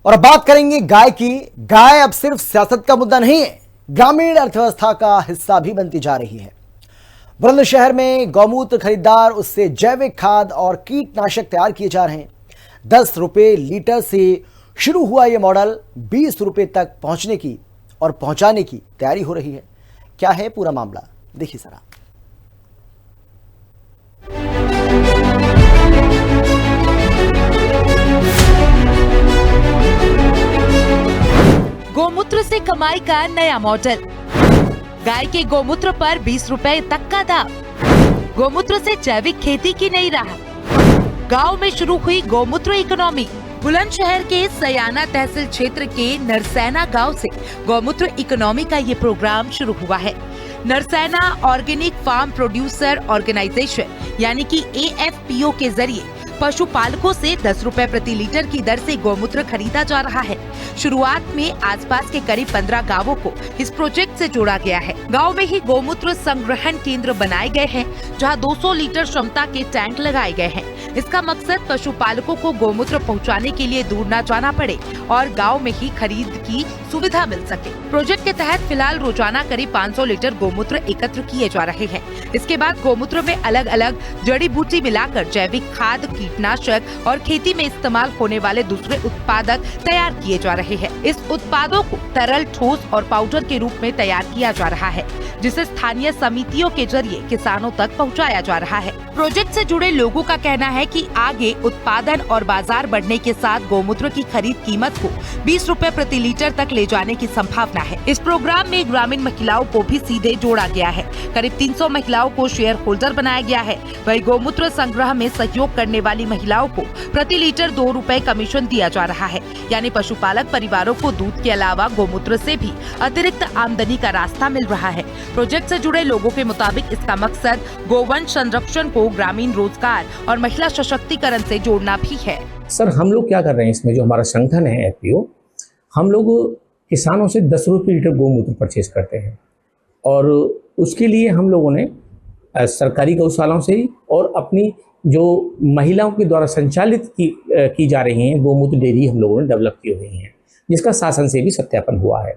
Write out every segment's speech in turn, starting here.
और अब बात करेंगे गाय की। गाय अब सिर्फ सियासत का मुद्दा नहीं है, ग्रामीण अर्थव्यवस्था का हिस्सा भी बनती जा रही है। बुलंदशहर में गौमूत्र खरीदार उससे जैविक खाद और कीटनाशक तैयार किए जा रहे हैं। 10 रुपए लीटर से शुरू हुआ यह मॉडल 20 रुपए तक पहुंचने की और पहुंचाने की तैयारी हो रही है। क्या है पूरा मामला, देखिए जरा। गोमूत्र से कमाई का नया मॉडल। गाय के गोमूत्र पर 20 रुपए तक का दाम। गोमूत्र से जैविक खेती की नई राह। गांव में शुरू हुई गोमूत्र इकोनॉमी। बुलंदशहर के सयाना तहसील क्षेत्र के नरसैना गांव से गोमूत्र इकोनॉमी का ये प्रोग्राम शुरू हुआ है। नरसैना ऑर्गेनिक फार्म प्रोड्यूसर ऑर्गेनाइजेशन यानी कि AFPO के जरिए पशुपालकों से 10 रुपए प्रति लीटर की दर से गोमूत्र खरीदा जा रहा है। शुरुआत में आसपास के करीब 15 गांवों को इस प्रोजेक्ट से जोड़ा गया है। गांव में ही गोमूत्र संग्रहण केंद्र बनाए गए हैं, जहां 200 लीटर क्षमता के टैंक लगाए गए हैं। इसका मकसद पशुपालकों को गोमूत्र पहुंचाने के लिए दूर न जाना पड़े और गांव में ही खरीद की सुविधा मिल सके। प्रोजेक्ट के तहत फिलहाल रोजाना करीब 500 लीटर गोमूत्र एकत्र किए जा रहे हैं। इसके बाद गोमूत्र में अलग अलग जड़ी बूटी मिलाकर जैविक खाद, कीटनाशक और खेती में इस्तेमाल होने वाले दूसरे उत्पादक तैयार किए जा रहे हैं। इस उत्पादों को तरल, ठोस और पाउडर के रूप में तैयार किया जा रहा है, जिसे स्थानीय समितियों के जरिए किसानों तक पहुंचाया जा रहा है। प्रोजेक्ट से जुड़े लोगों का कहना है कि आगे उत्पादन और बाजार बढ़ने के साथ गोमूत्र की खरीद कीमत को 20 रुपए प्रति लीटर तक ले जाने की संभावना है। इस प्रोग्राम में ग्रामीण महिलाओं को भी सीधे जोड़ा गया है। करीब 300 महिलाओं को शेयर होल्डर बनाया गया है। वहीं गोमूत्र संग्रह में सहयोग करने वाली महिलाओं को प्रति लीटर 2 रुपए कमीशन दिया जा रहा है। यानी पशुपालक परिवारों को दूध के अलावा गोमूत्र से भी अतिरिक्त आमदनी का रास्ता मिल रहा है। प्रोजेक्ट से जुड़े लोगों के मुताबिक इसका मकसद गोवंश संरक्षण को ग्रामीण रोजगार और महिला सशक्तिकरण से जोड़ना भी है। सर, हम लोग क्या कर रहे हैं, इसमें जो हमारा संगठन है FPO, हम लोग किसानों से 10 रुपये लीटर गोमूत्र परचेज करते हैं और उसके लिए हम लोगों ने सरकारी गौशालाओं से ही और अपनी जो महिलाओं के द्वारा संचालित की जा रही हैं गोमूत्र डेयरी हम लोगों ने डेवलप की हुई हैं, जिसका शासन से भी सत्यापन हुआ है।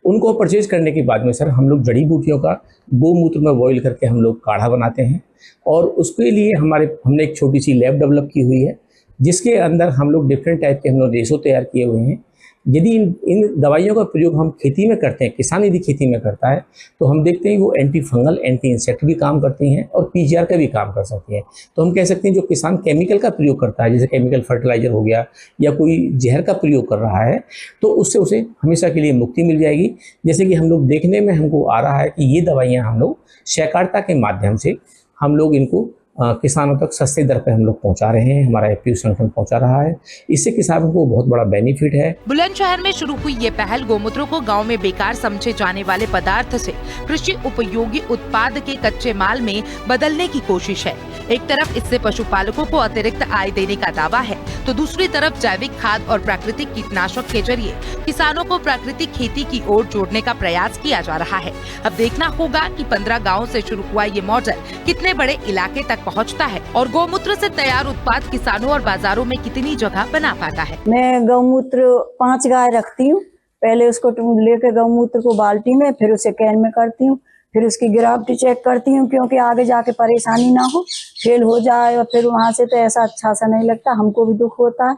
उनको परचेज करने के बाद में सर हम लोग जड़ी बूटियों का गोमूत्र में बॉईल करके हम लोग काढ़ा बनाते हैं और उसके लिए हमने एक छोटी सी लैब डेवलप की हुई है, जिसके अंदर हम लोग डिफरेंट टाइप के हम लोग रेशो तैयार किए हुए हैं। यदि इन दवाइयों का प्रयोग हम खेती में करते हैं, किसान यदि खेती में करता है, तो हम देखते हैं वो एंटी फंगल, एंटी इंसेक्ट भी काम करती हैं और PGR का भी काम कर सकती हैं। तो हम कह सकते हैं जो किसान केमिकल का प्रयोग करता है, जैसे केमिकल फर्टिलाइजर हो गया या कोई जहर का प्रयोग कर रहा है, तो उससे उसे हमेशा के लिए मुक्ति मिल जाएगी। जैसे कि हम लोग देखने में हमको आ रहा है कि ये दवाइयाँ हम लोग सहकारिता के माध्यम से हम लोग इनको किसानों तक सस्ते दर पे हम लोग पहुंचा रहे हैं, हमारा FPO संगठन पहुंचा रहा है। इससे किसानों को बहुत बड़ा बेनिफिट है। बुलंदशहर में शुरू हुई ये पहल गोमूत्रों को गांव में बेकार समझे जाने वाले पदार्थ से कृषि उपयोगी उत्पाद के कच्चे माल में बदलने की कोशिश है। एक तरफ इससे पशुपालकों को अतिरिक्त आय देने का दावा है, तो दूसरी तरफ जैविक खाद और प्राकृतिक कीटनाशक के जरिए किसानों को प्राकृतिक खेती की ओर जोड़ने का प्रयास किया जा रहा है। अब देखना होगा कि 15 गाँव से शुरू हुआ ये मॉडल कितने बड़े इलाके तक पहुंचता है और गोमूत्र से तैयार उत्पाद किसानों और बाजारों में कितनी जगह बना पाता है। मैं गौमूत्र 5 गाय रखती हूँ। पहले उसको लेकर गौमूत्र को बाल्टी में, फिर उसे कैन में करती हूँ, फिर उसकी गिरावटी चेक करती हूँ, क्योंकि आगे जाके परेशानी ना हो, फेल हो जाए और फिर वहां से तो ऐसा अच्छा सा नहीं लगता, हमको भी दुख होता है।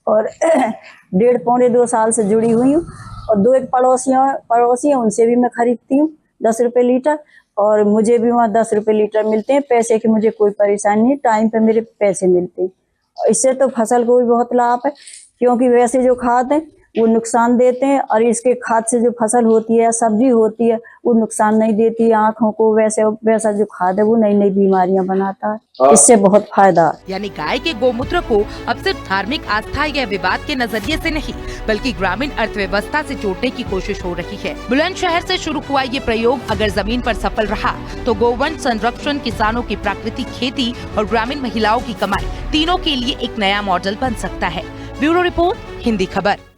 और 1.5-2 साल से जुड़ी हुई हूँ और 2 एक पड़ोसी हैं, उनसे भी मैं खरीदती हूँ 10 रुपए लीटर और मुझे भी वहाँ 10 रुपए लीटर मिलते हैं। पैसे की मुझे कोई परेशानी नहीं, टाइम पे मेरे पैसे मिलते हैं। इससे तो फसल को भी बहुत लाभ है, क्योंकि वैसे जो खाद है वो नुकसान देते हैं और इसके खाद से जो फसल होती है, सब्जी होती है, वो नुकसान नहीं देती आँखों को। वैसा जो खाद है वो नई नई बीमारियां बनाता है, इससे बहुत फायदा है। यानी गाय के गोमूत्र को अब सिर्फ धार्मिक आस्था या विवाद के नजरिए से नहीं, बल्कि ग्रामीण अर्थव्यवस्था से जोड़ने की कोशिश हो रही है। बुलंदशहर से शुरू हुआ ये प्रयोग अगर जमीन पर सफल रहा तो गोवंश संरक्षण, किसानों की प्राकृतिक खेती और ग्रामीण महिलाओं की कमाई, तीनों के लिए एक नया मॉडल बन सकता है। ब्यूरो रिपोर्ट, हिंदी खबर।